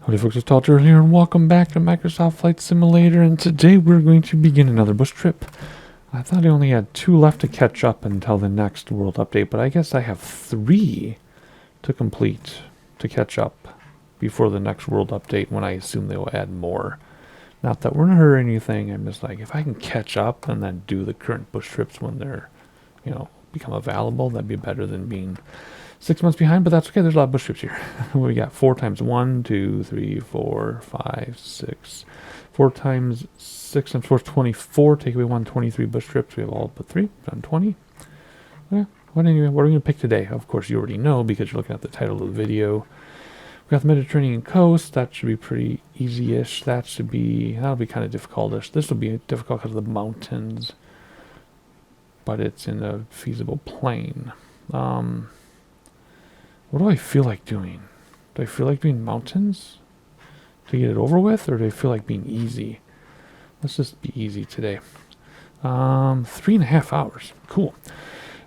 Howdy folks, it's Talter here and welcome back to Microsoft Flight Simulator, and today we're going to begin another bush trip. I thought I only had 2 left to catch up until the next world update, but I guess I have 3 to complete to catch up before the next world update, when I assume they will add more. Not that we're in a hurry or anything, I'm just like, if I can catch up and then do the current bush trips when they're, become available, that'd be better than being 6 months behind, but that's okay. There's a lot of bush trips here. We got 4 times 1, 2, 3, 4, 5, 6. 4 times 6 times 4 is 24. Take away 1, 23 bush trips. We have all but 3. Done 20. Yeah. What are we going to pick today? Of course, you already know because you're looking at the title of the video. We got the Mediterranean coast. That should be pretty easy-ish. That'll be kind of difficult-ish. This will be difficult because of the mountains, but it's in a feasible plane. What do I feel like doing? Do I feel like doing mountains to get it over with, or do I feel like being easy? Let's just be easy today. 3.5 hours. Cool.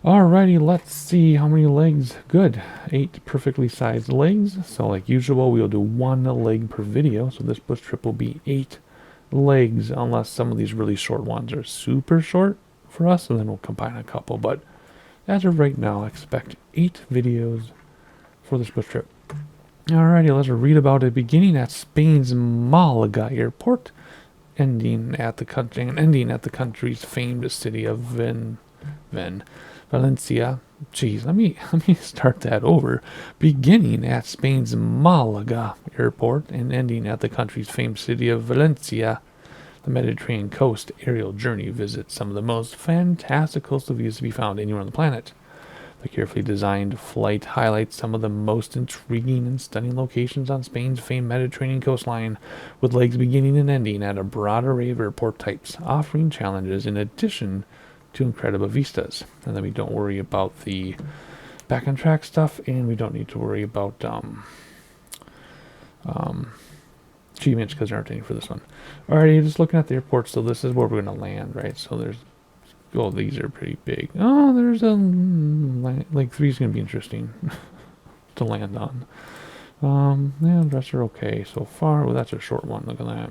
Alrighty, let's see how many legs. Good. 8 perfectly sized legs. So like usual, we'll do 1 leg per video. So this bush trip will be 8 legs, unless some of these really short ones are super short for us, and then we'll combine a couple. But as of right now, I expect 8 videos for this bush trip. Alrighty, let's read about it. Beginning at Spain's Malaga airport, ending at the country's famed city of Valencia. Jeez, let me start that over. Beginning at Spain's Malaga airport and ending at the country's famed city of Valencia, the Mediterranean coast aerial journey visits some of the most fantastic coastal views to be found anywhere on the planet. The carefully designed flight highlights some of the most intriguing and stunning locations on Spain's famed Mediterranean coastline, with legs beginning and ending at a broad array of airport types, offering challenges in addition to incredible vistas. And then we don't worry about the back on track stuff, and we don't need to worry about achievements because there aren't any for this one. Alrighty, just looking at the airport, so this is where we're going to land, right? So there's these are pretty big. Oh, there's a like 3 is gonna be interesting to land on. Yeah, the rest are okay so far. Well, that's a short one. Look at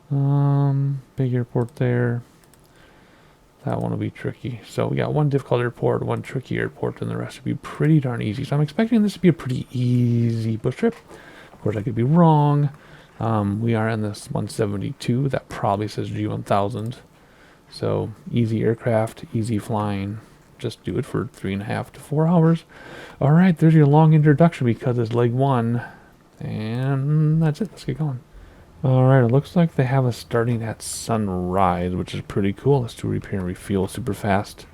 that. Big airport there. That one will be tricky. So we got 1 difficult airport, 1 tricky airport, and the rest will be pretty darn easy. So I'm expecting this to be a pretty easy bush trip. Of course, I could be wrong. We are in this 172. That probably says G1000. So easy aircraft, easy flying. Just do it for 3.5 to 4 hours. All right, there's your long introduction because it's leg 1, and that's it. Let's get going. All right, it looks like they have us starting at sunrise, which is pretty cool. Let's do repair and refuel super fast.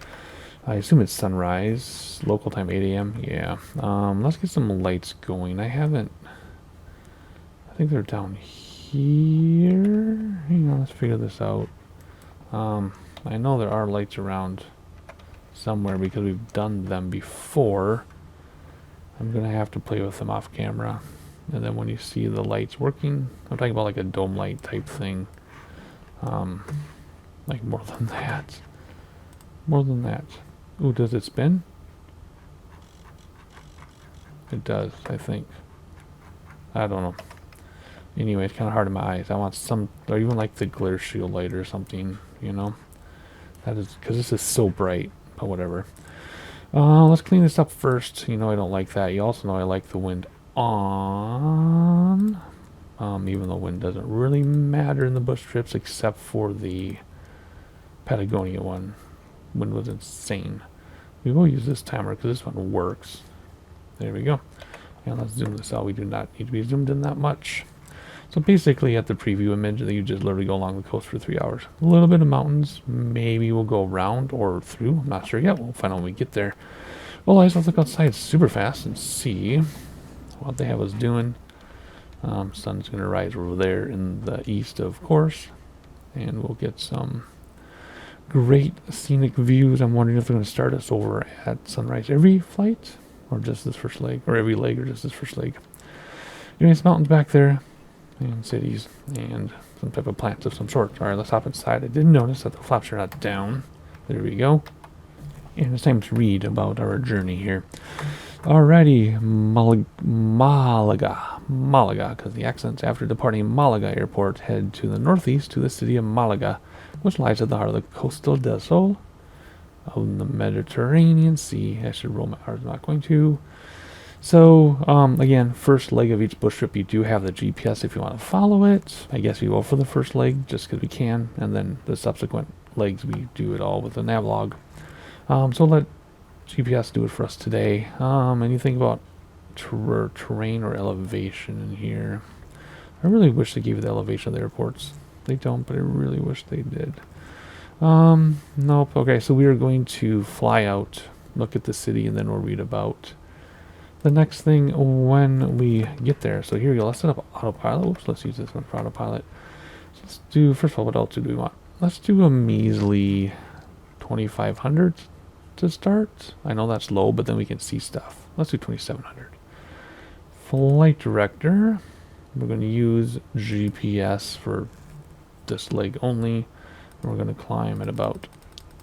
I assume it's sunrise, local time 8 a.m. Yeah. Let's get some lights going. I think they're down here. Hang on, let's figure this out. I know there are lights around somewhere because we've done them before. I'm gonna have to play with them off camera, and then when you see the lights working, I'm talking about like a dome light type thing, like more than that. Ooh, does it spin? It does, I think. I don't know. Anyway, it's kind of hard in my eyes. I want some, or even like the glare shield light or something, That is, because this is so bright, but whatever. Let's clean this up first. I don't like that. You also know I like the wind on. Even though wind doesn't really matter in the bush trips, except for the Patagonia one. Wind was insane. We will use this timer because this one works. There we go. And let's zoom this out. We do not need to be zoomed in that much. So basically at the preview image, you just literally go along the coast for 3 hours. A little bit of mountains. Maybe we'll go around or through. I'm not sure yet. We'll find out when we get there. Well, let's look outside super fast and see what they have us doing. Sun's going to rise over there in the east, of course. And we'll get some great scenic views. I'm wondering if they're going to start us over at sunrise every flight, or just this first leg, or every leg, or just this first leg. Anyways, mountains back there, and cities, and some type of plants of some sort. Alright, let's hop inside. I did notice that the flaps are not down. There we go. And it's time to read about our journey here. Alrighty, Malaga. Málaga, because the accents after departing Málaga Airport head to the northeast to the city of Málaga, which lies at the heart of the Costa del Sol of the Mediterranean Sea. I should roll my R's, not going to. So, again, first leg of each bush trip, you do have the GPS if you want to follow it. I guess we go for the first leg just because we can, and then the subsequent legs, we do it all with the navlog. So let GPS do it for us today. Anything about terrain or elevation in here? I really wish they gave you the elevation of the airports. They don't, but I really wish they did. Nope. Okay, so we are going to fly out, look at the city, and then we'll read about the next thing when we get there. So here we go. Let's set up autopilot. Whoops, let's use this one for autopilot. So let's do, first of all, what else do we want? Let's do a measly 2500 to start. I know that's low, but then we can see stuff. Let's do 2700. Flight director. We're going to use GPS for this leg only. We're going to climb at about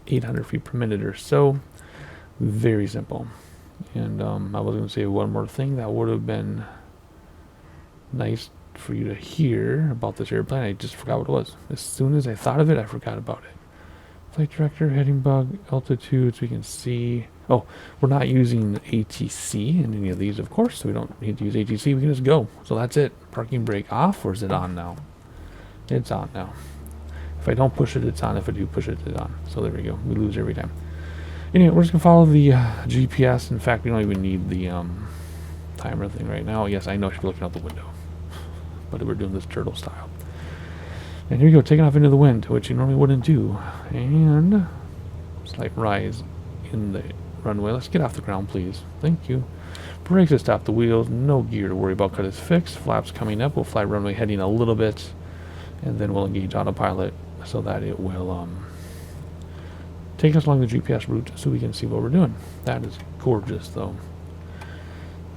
800 feet per minute or so. Very simple. And I was going to say one more thing that would have been nice for you to hear about this airplane. I just forgot what it was. As soon as I thought of it, I forgot about it. Flight director, heading bug, altitudes, we can see. Oh, we're not using ATC in any of these, of course, so we don't need to use ATC. We can just go. So that's it. Parking brake off, or is it on now? It's on now. If I don't push it, it's on. If I do push it, it's on. So there we go. We lose every time. Anyway, we're just going to follow the GPS. In fact, we don't even need the timer thing right now. Yes, I know I should be looking out the window. But we're doing this turtle style. And here we go, taking off into the wind, which you normally wouldn't do. And slight rise in the runway. Let's get off the ground, please. Thank you. Brakes to stop the wheels. No gear to worry about because it's fixed. Flaps coming up. We'll fly runway heading a little bit. And then we'll engage autopilot so that it will take us along the GPS route so we can see what we're doing. That is gorgeous, though.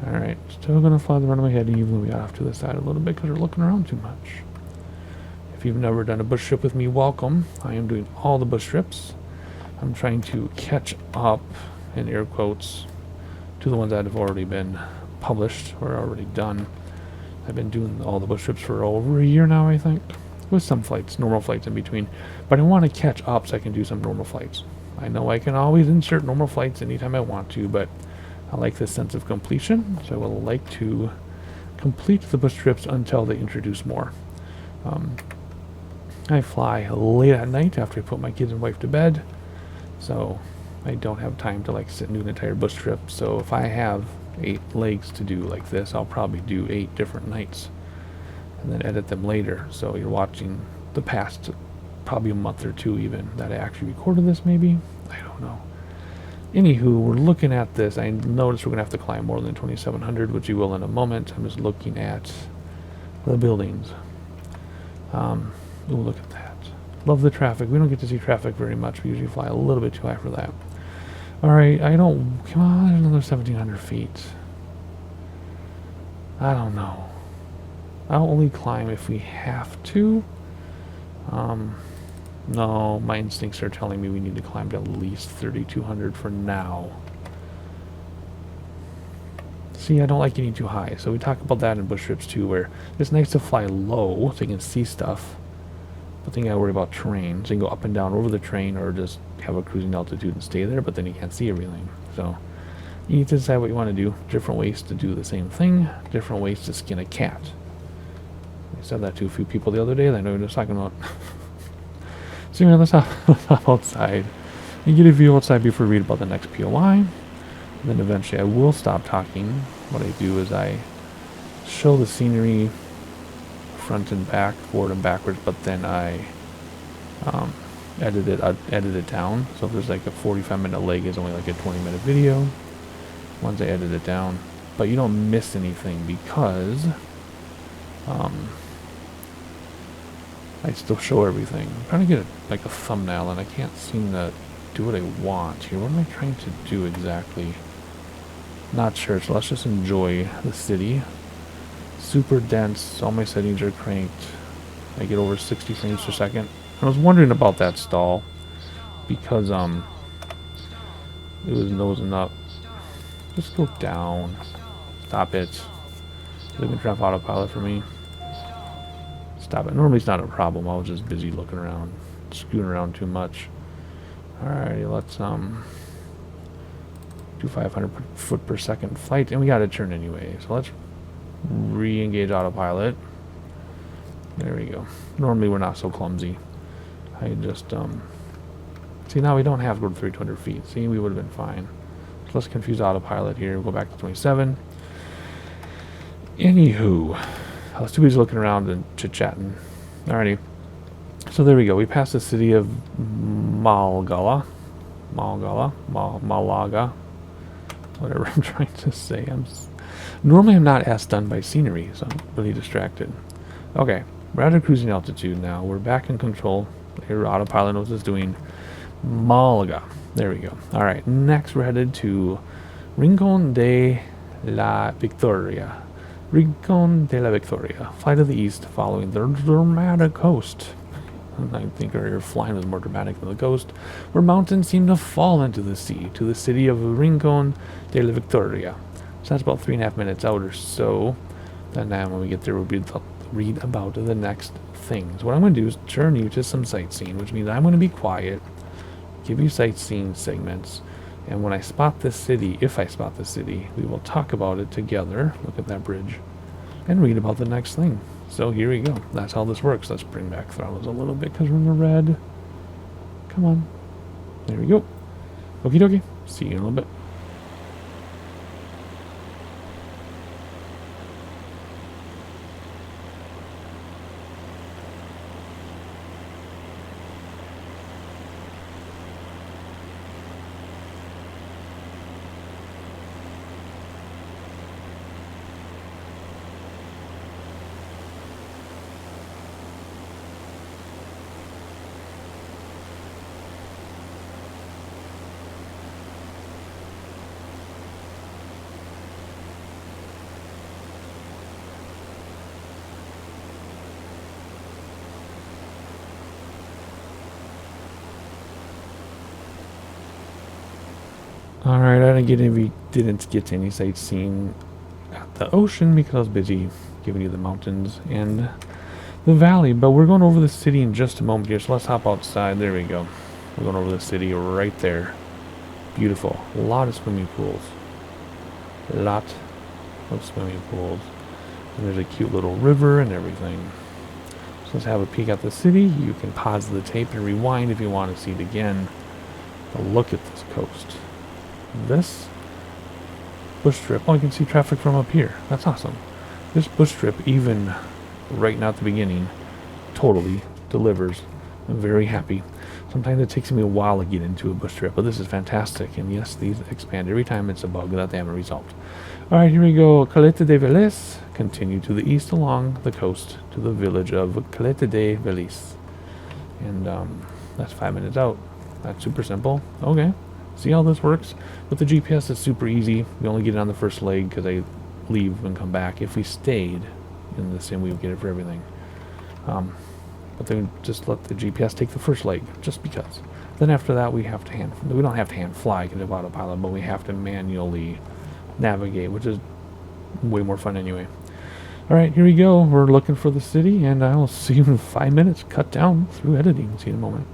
Alright, still going to fly the runway heading even though we got off to the side a little bit because we're looking around too much. If you've never done a bush trip with me, welcome. I am doing all the bush trips. I'm trying to catch up, in air quotes, to the ones that have already been published or already done. I've been doing all the bush trips for over a year now, I think, with some flights, normal flights in between. But I want to catch up so I can do some normal flights. I know I can always insert normal flights anytime I want to, but I like this sense of completion, so I would like to complete the bush trips until they introduce more. I fly late at night after I put my kids and wife to bed, so I don't have time to like sit and do an entire bush trip. So if I have 8 legs to do like this, I'll probably do 8 different nights and then edit them later. So you're watching the past probably a month or 2 even that I actually recorded this, maybe. I don't know. Anywho, we're looking at this. I noticed we're going to have to climb more than 2,700, which you will in a moment. I'm just looking at the buildings. Ooh, look at that. Love the traffic. We don't get to see traffic very much. We usually fly a little bit too high for that. Alright, I don't... Come on, there's another 1,700 feet. I don't know. I'll only climb if we have to. No, my instincts are telling me we need to climb to at least 3,200 for now. See, I don't like getting too high, so we talk about that in bush trips too, where it's nice to fly low so you can see stuff, but then you gotta worry about terrain, so you can go up and down over the terrain or just have a cruising altitude and stay there, but then you can't see everything. So you need to decide what you want to do. Different ways to do the same thing, different ways to skin a cat. I said that to a few people the other day that I know what I was talking about. So anyway, let's hop outside and get a view outside before we read about the next POI. And then eventually I will stop talking. What I do is I show the scenery front and back, forward and backwards, but then I edit it down. So if there's like a 45-minute leg, is only like a 20-minute video. Once I edit it down, but you don't miss anything because I still show everything. I'm trying to get like a thumbnail and I can't seem to do what I want here. What am I trying to do exactly? Not sure, so let's just enjoy the city. Super dense, all my settings are cranked. I get over 60 frames per second. I was wondering about that stall because it was nosing up. Just go down. Stop it. Leaving turn off autopilot for me. Stop it. Normally it's not a problem. I was just busy looking around, screwing around too much. Alrighty, let's do 500 foot per second flight, and we got to turn anyway. So let's re-engage autopilot. There we go. Normally we're not so clumsy. I just see, now we don't have to go to 300 feet. See, we would have been fine. So let's confuse autopilot here. We'll go back to 27. Anywho, I was too busy looking around and chit-chatting. Alrighty. So there we go. We passed the city of Malaga. Whatever I'm trying to say. Normally I'm not as stunned by scenery, so I'm really distracted. Okay, we're at a cruising altitude now. We're back in control. Here, autopilot knows what it's doing. Málaga. There we go. Alright, next we're headed to Rincón de la Victoria. Rincón de la Victoria. Fly to the east, following the dramatic coast. I think our flying was more dramatic than the coast, where mountains seem to fall into the sea, to the city of Rincón de la Victoria. So that's about 3.5 minutes out or so. Then when we get there, we'll read about the next things. What I'm going to do is turn you to some sightseeing, which means I'm going to be quiet, give you sightseeing segments, and when I spot this city, if I spot the city, we will talk about it together, look at that bridge, and read about the next thing. So here we go. That's how this works. Let's bring back throttles a little bit because we're in the red. Come on. There we go. Okie dokie. See you in a little bit. Alright, I didn't get any sightseeing at the ocean because I was busy giving you the mountains and the valley, but we're going over the city in just a moment here, so let's hop outside. There we go. We're going over the city right there. Beautiful. A lot of swimming pools. A lot of swimming pools. And there's a cute little river and everything. So let's have a peek at the city. You can pause the tape and rewind if you want to see it again. But look at this coast. This bush strip, oh, you can see traffic from up here. That's awesome. This bush strip, even right now at the beginning, totally delivers. I'm very happy. Sometimes it takes me a while to get into a bush strip, but this is fantastic. And yes, these expand every time it's a bug that they haven't resolved. Alright, here we go. Caleta de Vélez. Continue to the east along the coast to the village of Caleta de Vélez. And that's 5 minutes out. That's super simple. Okay. See how this works? With the GPS, it's super easy. We only get it on the first leg because I leave and come back. If we stayed in the sim, we would get it for everything. But then just let the GPS take the first leg, just because. Then after that, we don't have to hand fly because of autopilot, but we have to manually navigate, which is way more fun anyway. Alright, here we go. We're looking for the city, and I'll see you in 5 minutes. Cut down through editing. See you in a moment.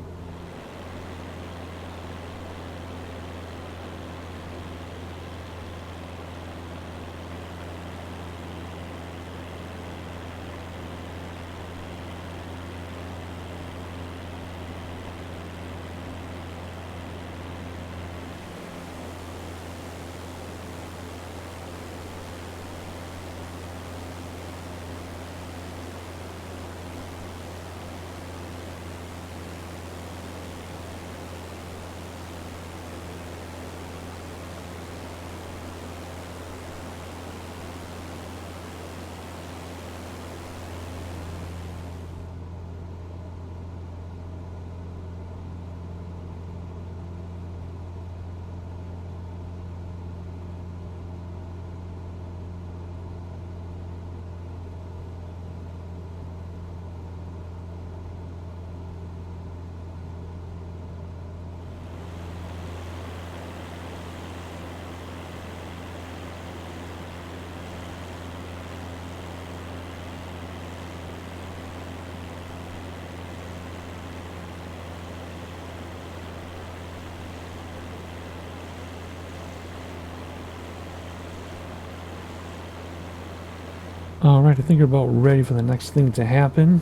Alright, I think we're about ready for the next thing to happen,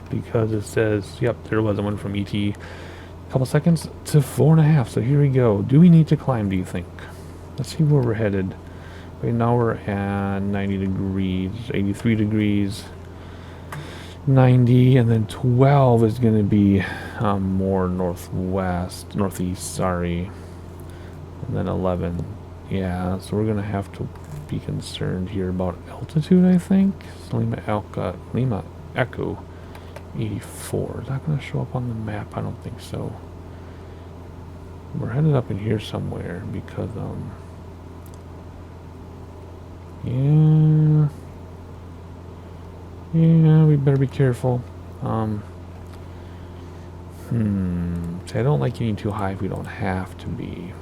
because it says, yep, there was one from ET, a couple seconds to 4.5, so here we go. Do we need to climb, do you think? Let's see where we're headed. Right now we're at 90 degrees, 83 degrees, 90, and then 12 is going to be more northeast, sorry. And then 11, yeah, so we're going to have to be concerned here about altitude, I think. So Lima Echo 84. Is that going to show up on the map? I don't think so. We're headed up in here somewhere because, yeah, we better be careful. See, I don't like getting too high if we don't have to be.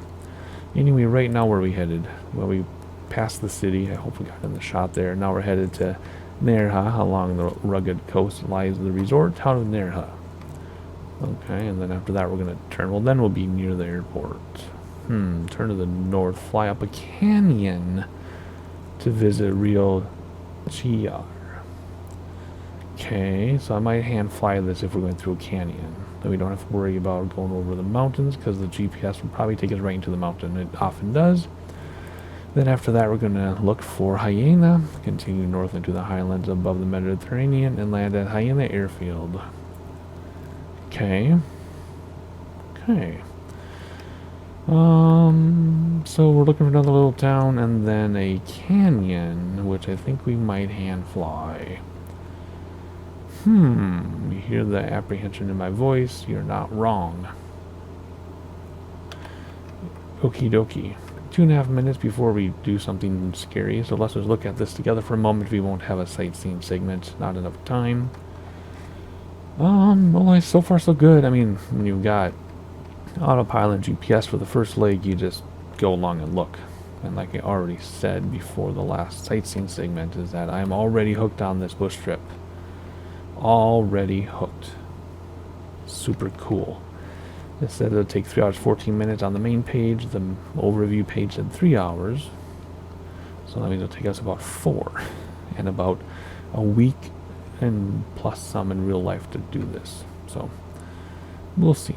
Anyway, right now where are we headed? Well, we passed the city. I hope we got in the shot there. Now we're headed to Nerja. Along the rugged coast lies the resort town of Nerja. Okay, and then after that we're going to turn. Well, then we'll be near the airport. Turn to the north, fly up a canyon to visit Rio Chiar. Okay, so I might hand fly this if we're going through a canyon. Then we don't have to worry about going over the mountains, because the GPS will probably take us right into the mountain. It often does. Then after that we're going to look for Jayena, continue north into the highlands above the Mediterranean, and land at Jayena Airfield. Okay. Okay. So we're looking for another little town, and then a canyon, which I think we might hand fly. You hear the apprehension in my voice. You're not wrong. Okie dokie. 2.5 minutes before we do something scary, so let's just look at this together for a moment. We won't have a sightseeing segment. Not enough time. Well, so far so good. I mean, when you've got autopilot and GPS for the first leg, you just go along and look. And like I already said before the last sightseeing segment, is that I'm already hooked on this bush trip. Already hooked. Super cool. It said it'll take 3 hours 14 minutes on the main page. The overview page said 3 hours. So that means it'll take us about 4. And about a week and plus some in real life to do this. So we'll see.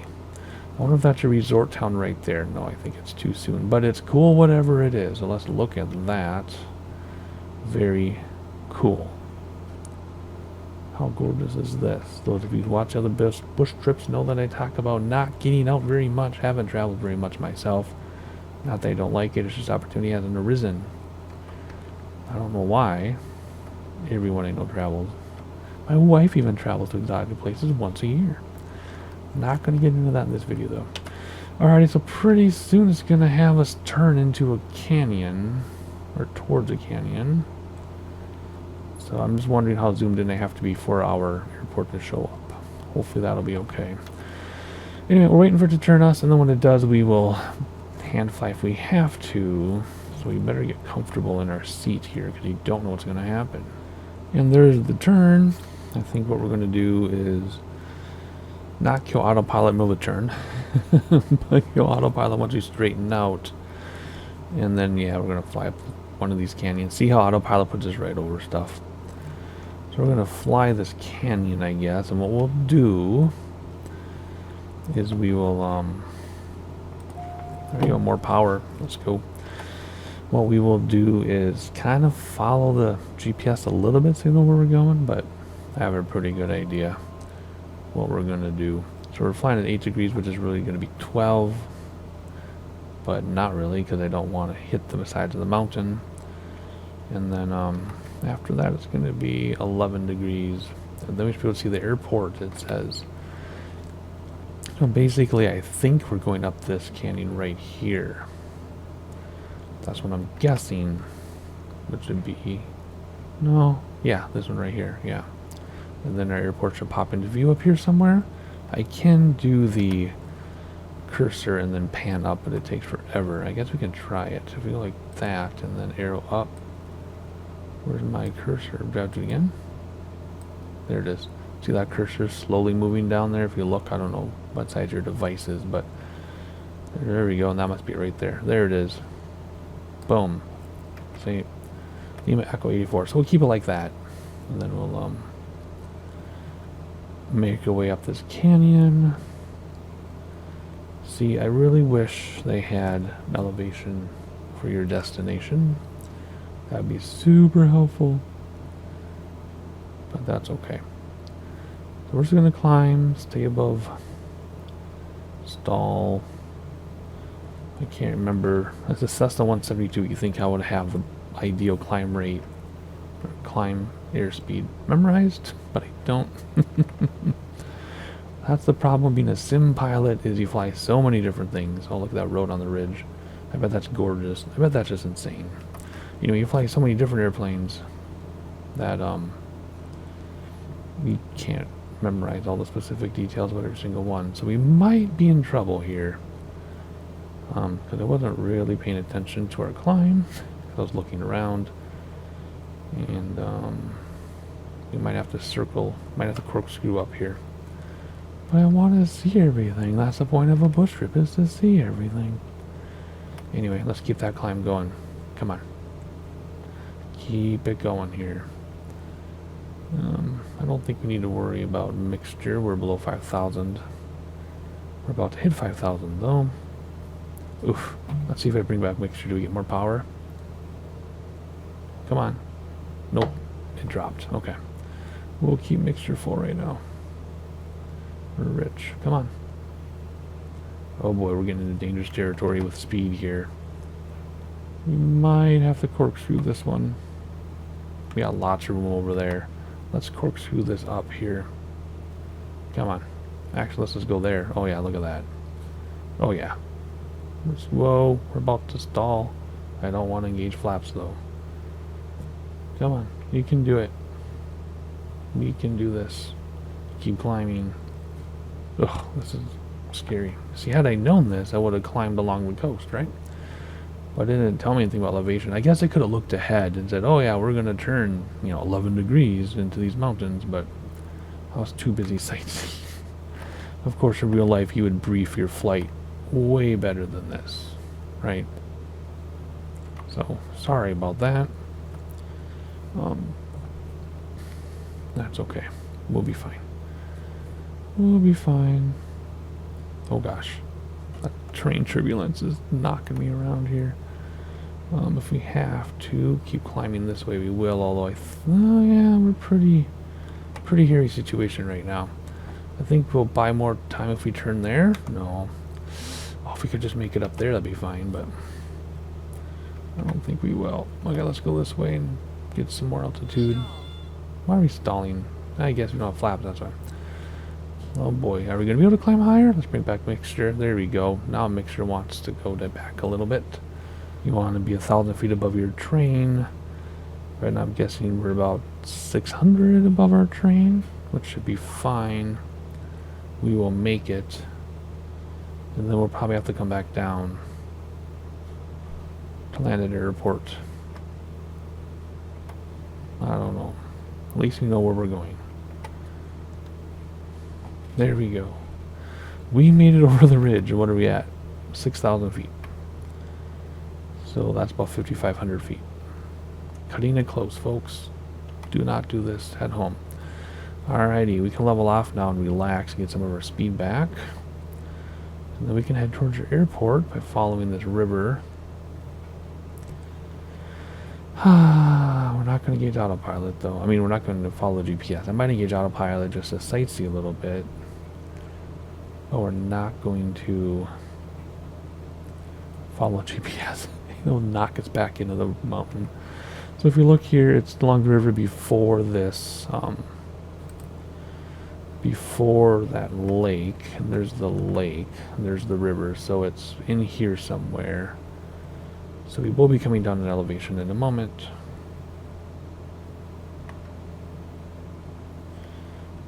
I wonder if that's a resort town right there. No, I think it's too soon. But it's cool whatever it is. So let's look at that. Very cool. How gorgeous is this? Those of you who watch other bush trips know that I talk about not getting out very much. Haven't traveled very much myself. Not that I don't like it. It's just opportunity hasn't arisen. I don't know why. Everyone I know travels. My wife even travels to exotic places once a year. Not going to get into that in this video though. Alrighty, so pretty soon it's going to have us turn into a canyon. Or towards a canyon. So I'm just wondering how zoomed in I have to be for our airport to show up. Hopefully that'll be okay. Anyway, we're waiting for it to turn us, and then when it does, we will hand fly if we have to. So we better get comfortable in our seat here, because you don't know what's going to happen. And there's the turn. I think what we're going to do is not kill autopilot middle of the turn, but kill autopilot once we straighten out. And then, yeah, we're going to fly up one of these canyons. See how autopilot puts us right over stuff. So we're going to fly this canyon, I guess, and what we'll do is we will, there you go, more power, let's go. What we will do is kind of follow the GPS a little bit so you know where we're going, but I have a pretty good idea what we're going to do. So we're flying at 8 degrees, which is really going to be 12, but not really, because I don't want to hit the sides of the mountain. And then after that it's going to be 11 degrees, and then we should be able to see the airport, it says. So basically I think we're going up this canyon right here. That's what I'm guessing, which would be, no, yeah, this one right here, yeah. And then our airport should pop into view up here somewhere. I can do the cursor and then pan up, but it takes forever. I guess we can try it. If we go like that and then arrow up. Where's my cursor? Grab it again. There it is. See that cursor slowly moving down there? If you look, I don't know what size your device is, but there we go, and that must be right there. There it is. Boom. See, Lima Echo 84. So we'll keep it like that. And then we'll make our way up this canyon. See, I really wish they had an elevation for your destination. That would be super helpful. But that's okay. So we're just going to climb, stay above, stall. I can't remember. As a Cessna 172, you think I would have the ideal climb rate, or climb airspeed memorized, but I don't. That's the problem being a sim pilot, is you fly so many different things. Oh, look at that road on the ridge. I bet that's gorgeous. I bet that's just insane. You know, you fly so many different airplanes that we can't memorize all the specific details of every single one. So we might be in trouble here. Because I wasn't really paying attention to our climb. I was looking around. And we might have to circle, might have to corkscrew up here. But I want to see everything. That's the point of a bush trip, is to see everything. Anyway, let's keep that climb going. Come on. Keep it going here. I don't think we need to worry about mixture. We're below 5,000. We're about to hit 5,000 though. Oof. Let's see if I bring back mixture. Do we get more power? Come on. Nope. It dropped. Okay. We'll keep mixture full right now. We're rich. Come on. Oh boy, we're getting into dangerous territory with speed here. We might have to corkscrew this one. We got lots of room over there. Let's corkscrew this up here. Come on. Actually, let's just go there. Oh yeah, look at that. Oh yeah. Whoa, we're about to stall. I don't want to engage flaps though. Come on, you can do it. We can do this. Keep climbing. Ugh, this is scary. See, had I known this, I would have climbed along the coast, right? But it didn't tell me anything about elevation. I guess I could have looked ahead and said, oh yeah, we're going to turn, 11 degrees into these mountains, but I was too busy sightseeing. Of course, in real life, you would brief your flight way better than this, right? So, sorry about that. That's okay. We'll be fine. We'll be fine. Oh gosh. That terrain turbulence is knocking me around here. If we have to keep climbing this way, we will, although oh yeah, we're pretty hairy situation right now. I think we'll buy more time if we turn there. No. Oh, if we could just make it up there, that'd be fine, but I don't think we will. Okay, let's go this way and get some more altitude. Why are we stalling? I guess we don't have flaps, that's why. Oh boy, are we going to be able to climb higher? Let's bring back mixture. There we go. Now mixture wants to go back a little bit. You want to be 1,000 feet above your train. Right now I'm guessing we're about 600 above our train, which should be fine. We will make it. And then we'll probably have to come back down to land at the airport. I don't know. At least we know where we're going. There we go. We made it over the ridge. What are we at? 6,000 feet. So that's about 5,500 feet. Cutting it close, folks. Do not do this at home. Alrighty, we can level off now and relax and get some of our speed back. And then we can head towards your airport by following this river. We're not going to engage autopilot though. I mean, we're not going to follow GPS. I might engage autopilot just to sightsee a little bit. But we're not going to follow GPS. It'll knock us back into the mountain. So if you look here, it's along the river before this, before that lake. And there's the lake, and there's the river. So it's in here somewhere. So we will be coming down an elevation in a moment.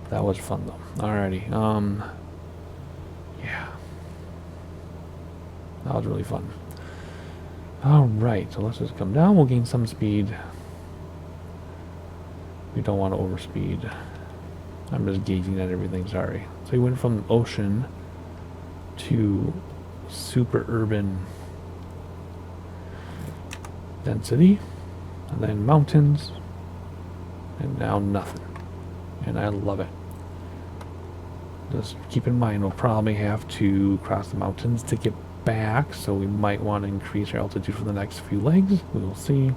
That was fun though. Alrighty. Yeah. That was really fun. Alright, so let's just come down. We'll gain some speed. We don't want to overspeed. I'm just gauging at everything, sorry. So we went from ocean to super urban density. And then mountains. And now nothing. And I love it. Just keep in mind we'll probably have to cross the mountains to get back, so we might want to increase our altitude for the next few legs. We will see.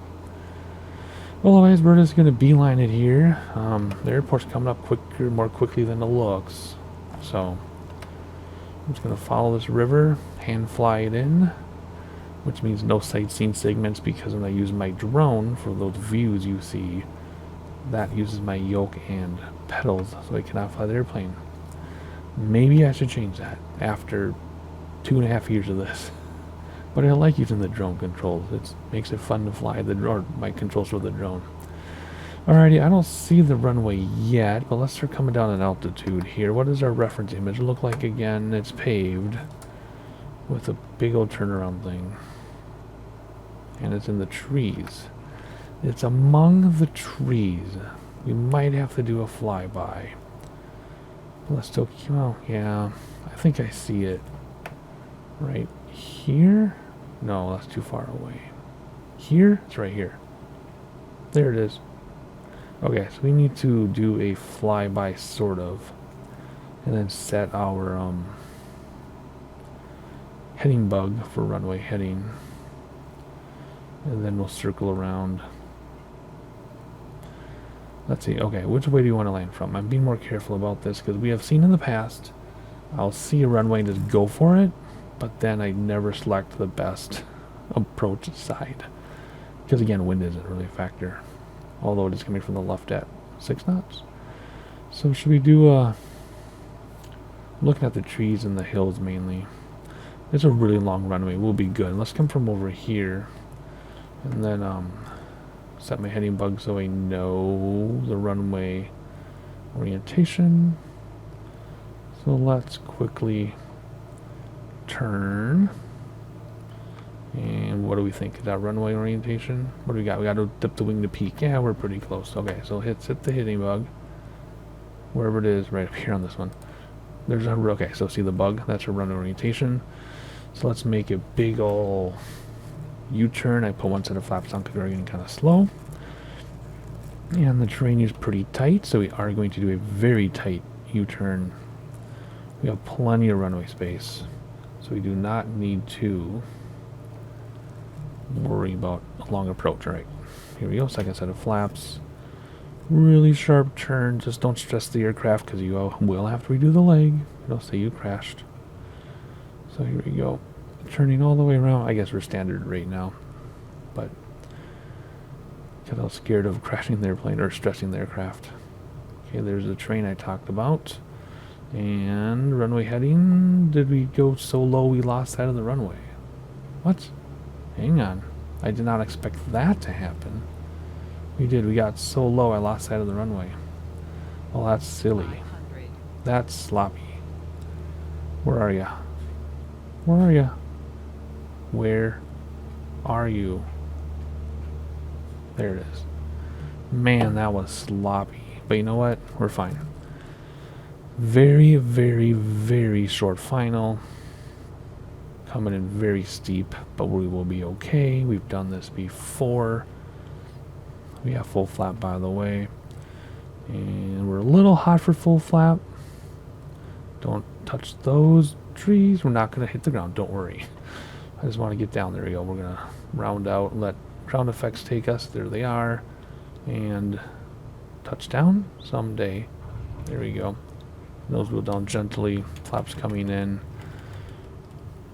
Otherwise, we're just going to beeline it here. The airport's coming up more quickly than it looks. So I'm just going to follow this river, hand fly it in, which means no sightseeing segments, because when I use my drone for those views you see, that uses my yoke and pedals, so I cannot fly the airplane. Maybe I should change that after 2.5 years of this. But I like using the drone controls. It makes it fun to fly my controls for the drone. Alrighty, I don't see the runway yet, but let's start coming down in altitude here. What does our reference image look like again? It's paved with a big old turnaround thing. And it's in the trees. It's among the trees. We might have to do a flyby. Let's still keep out. Yeah, I think I see it. Right here? No, that's too far away. Here? It's right here. There it is. Okay, so we need to do a flyby, sort of. And then set our heading bug for runway heading. And then we'll circle around. Let's see. Okay, which way do you want to land from? I'm being more careful about this because we have seen in the past, I'll see a runway and just go for it, but then I never select the best approach side. Because again, wind isn't really a factor. Although it is coming from the left at 6 knots. So should we do looking at the trees and the hills mainly. It's a really long runway. We'll be good. Let's come from over here. And then set my heading bug so I know the runway orientation. So let's quickly turn. And what do we think? Is that runway orientation? What do we got? We got to dip the wing to peak. Yeah, we're pretty close. Okay, so hit the hitting bug. Wherever it is, right up here on this one. There's a, okay, so see the bug? That's a runway orientation. So let's make a big ol' U-turn. I put one set of flaps on because we're getting kind of slow. And the terrain is pretty tight, so we are going to do a very tight U-turn. We have plenty of runway space, so we do not need to worry about a long approach. All right, here we go. Second set of flaps. Really sharp turn. Just don't stress the aircraft because you will have to redo the leg. It'll say you crashed. So here we go. Turning all the way around. I guess we're standard right now, but because I was scared of crashing the airplane or stressing the aircraft. Okay, there's the train I talked about. And runway heading. Did we go so low we lost sight of the runway? What? Hang on. I did not expect that to happen. We did. We got so low I lost sight of the runway. Well, that's silly. That's sloppy. Where are ya? Where are ya? Where are you? There it is. Man, that was sloppy. But you know what? We're fine. Very, very, very short final. Coming in very steep, but we will be okay. We've done this before. We have full flap, by the way. And we're a little hot for full flap. Don't touch those trees. We're not going to hit the ground. Don't worry. I just want to get down. There we go. We're going to round out and let ground effects take us. There they are. And touchdown someday. There we go. Nose wheel down gently. Flaps coming in.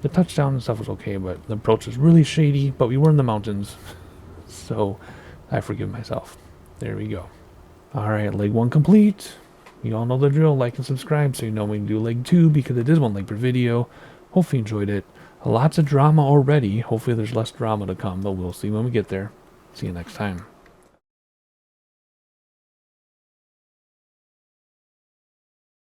The touchdown and stuff was okay, but the approach was really shady. But we were in the mountains. So I forgive myself. There we go. Alright, leg 1 complete. You all know the drill. Like and subscribe so you know when we do leg 2 because it is 1 leg per video. Hopefully you enjoyed it. Lots of drama already. Hopefully there's less drama to come, but we'll see when we get there. See you next time.